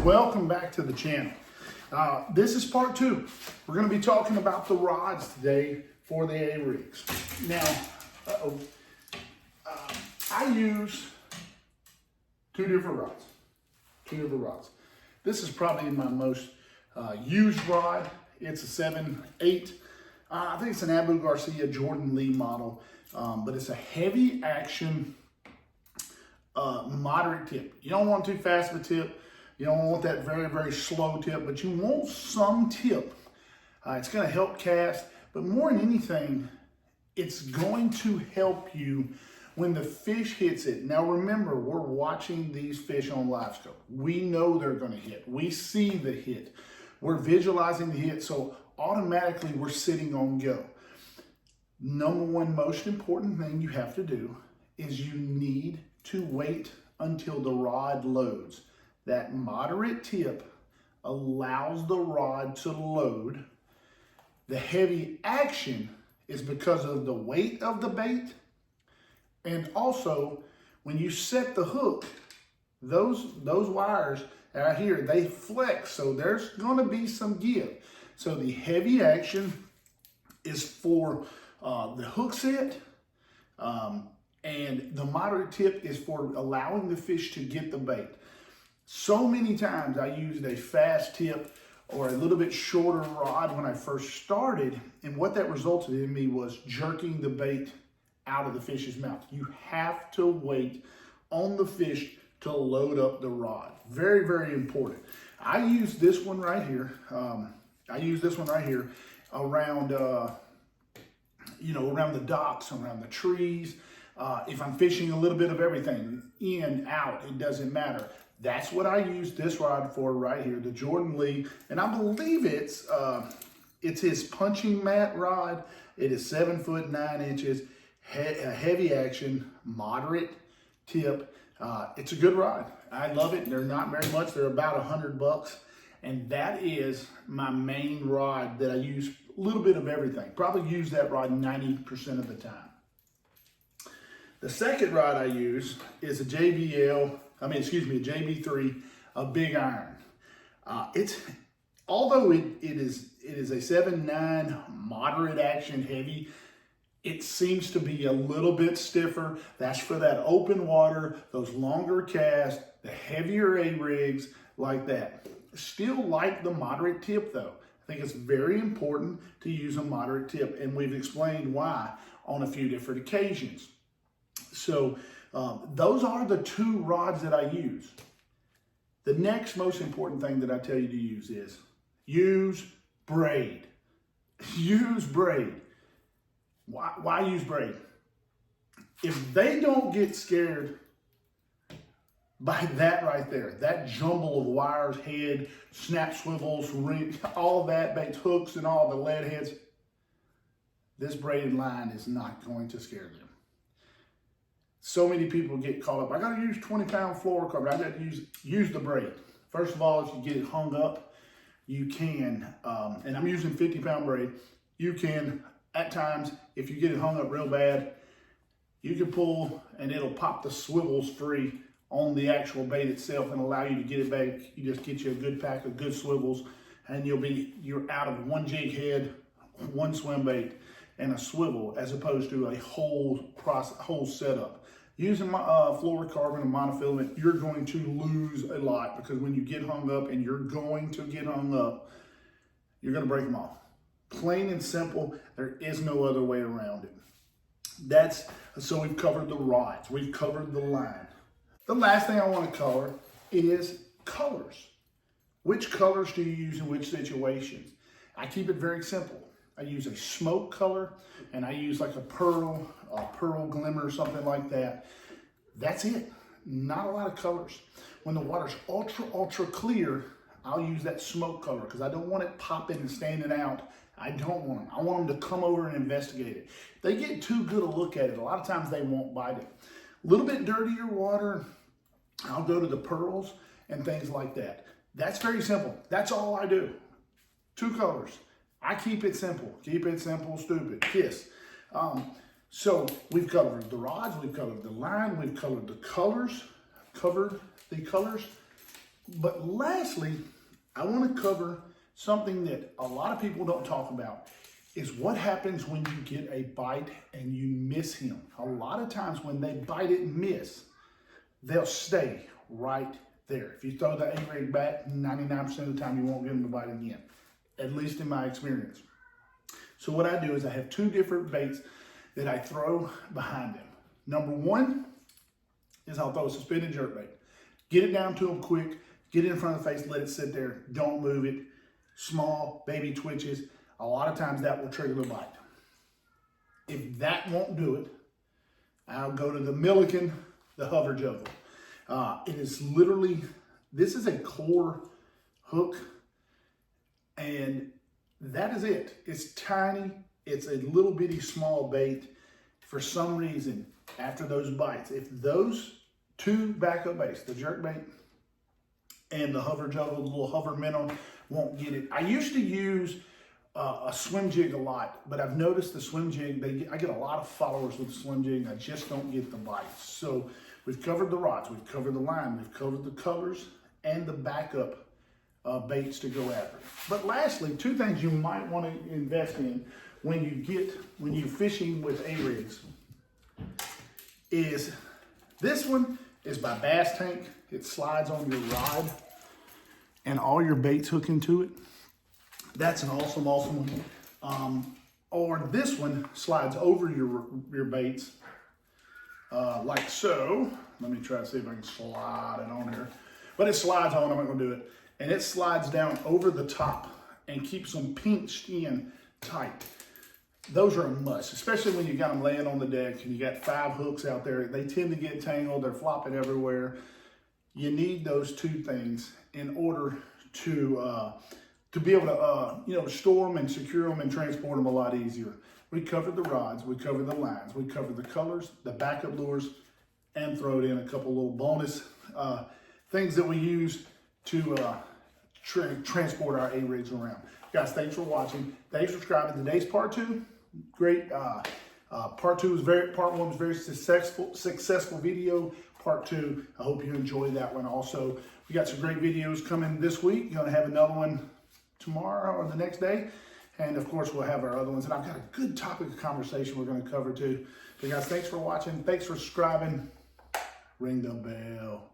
welcome back to the channel. This is part two. We're going to be talking about the rods today for the A-rigs. Now, I use two different rods. This is probably my most used rod. It's a 7/8. I think it's an Abu Garcia Jordan Lee model, but it's a heavy action moderate tip. You don't want too fast of a tip. You don't want that very, very slow tip, but you want some tip. It's going to help cast, but more than anything, it's going to help you when the fish hits it. Now remember, we're watching these fish on Livescope. We know they're going to hit. We see the hit. We're visualizing the hit, so automatically we're sitting on go. Number one most important thing you have to do is you need to wait until the rod loads. That moderate tip allows the rod to load. The heavy action is because of the weight of the bait. And also, when you set the hook, those wires out here, they flex. So there's going to be some give. So the heavy action is for the hook set. And the moderate tip is for allowing the fish to get the bait. So many times I used a fast tip or a little bit shorter rod when I first started, and what that resulted in me was jerking the bait out of the fish's mouth. You have to wait on the fish to load up the rod. Very, very important. I use this one right here. Around, around the docks, around the trees. If I'm fishing a little bit of everything, in, out, it doesn't matter. That's what I use this rod for right here, the Jordan Lee. And I believe it's his punching mat rod. It is 7 foot 9 inches, heavy action, moderate tip. It's a good rod. I love it. They're not very much. They're about $100. And that is my main rod that I use a little bit of everything. Probably use that rod 90% of the time. The second rod I use is a JB3, a big iron. Although it is a 7/9 moderate action heavy, it seems to be a little bit stiffer. That's for that open water, those longer casts, the heavier A-rigs like that. Still like the moderate tip though. I think it's very important to use a moderate tip, and we've explained why on a few different occasions. So those are the two rods that I use. The next most important thing that I tell you to use is use braid. Use braid. Why use braid? If they don't get scared by that right there, that jumble of wires, head, snap swivels, ring, all that, baits, hooks, and all the lead heads, this braided line is not going to scare them. So many people get caught up. I got to use 20-pound fluorocarbon. I got to use the braid. First of all, if you get it hung up, you can, and I'm using 50-pound braid. You can, at times, if you get it hung up real bad, you can pull and it'll pop the swivels free on the actual bait itself and allow you to get it back. You just get you a good pack of good swivels, and you're out of one jig head, one swim bait, and a swivel, as opposed to a whole setup. Using fluorocarbon and monofilament, you're going to lose a lot, because when you get hung up, and you're going to get hung up, you're going to break them off. Plain and simple. There is no other way around it. So we've covered the rods. We've covered the line. The last thing I want to cover is colors. Which colors do you use in which situations? I keep it very simple. I use a smoke color, and I use like a pearl glimmer or something like that. That's it. Not a lot of colors. When the water's ultra clear, I'll use that smoke color, because I don't want it popping and standing out. I don't want them. I want them to come over and investigate it. If they get too good a look at it, a lot of times they won't bite it. A little bit dirtier water, I'll go to the pearls and things like that. That's very simple. That's all I do. Two colors. I keep it simple. Keep it simple, stupid. Kiss. So we've covered the rods, we've covered the line, we've covered the colors. But lastly, I want to cover something that a lot of people don't talk about, is what happens when you get a bite and you miss him. A lot of times when they bite it and miss, they'll stay right there. If you throw the A-rig back, 99% of the time you won't get them to bite again, at least in my experience. So what I do is I have two different baits that I throw behind them. Number one is I'll throw a suspended jerkbait. Get it down to them quick, get it in front of the face, let it sit there, don't move it. Small, baby twitches. A lot of times that will trigger the bite. If that won't do it, I'll go to the Milliken, the hover juggle. It is literally, this is a core hook, and that is it. It's tiny. It's a little bitty small bait. For some reason, after those bites, if those two backup baits, the jerk bait and the hover juggle, the little hover minnow, won't get it. I used to use a swim jig a lot, but I've noticed the swim jig, I get a lot of followers with the swim jig, and I just don't get the bites. So we've covered the rods, we've covered the line, we've covered the colors and the backup baits to go after. But lastly, two things you might want to invest in when you're fishing with A-rigs is this one is by Bass Tank. It slides on your rod and all your baits hook into it. That's an awesome one. Or this one slides over your baits like so. Let me try to see if I can slide it on here. But it slides on, I'm not gonna do it. And it slides down over the top and keeps them pinched in tight. Those are a must, especially when you got them laying on the deck and you got 5 hooks out there. They tend to get tangled, they're flopping everywhere. You need those two things in order to be able to store them and secure them and transport them a lot easier. We covered the rods, we covered the lines, we covered the colors, the backup lures, and throw it in a couple little bonus things that we use to transport our A-rigs around. Guys, thanks for watching. Thanks for subscribing. Today's part 2. Great. Part 1 was very successful video. Part 2, I hope you enjoyed that one also. We got some great videos coming this week. Going to have another one tomorrow or the next day. And of course, we'll have our other ones. And I've got a good topic of conversation we're going to cover too. But guys, thanks for watching. Thanks for subscribing. Ring the bell.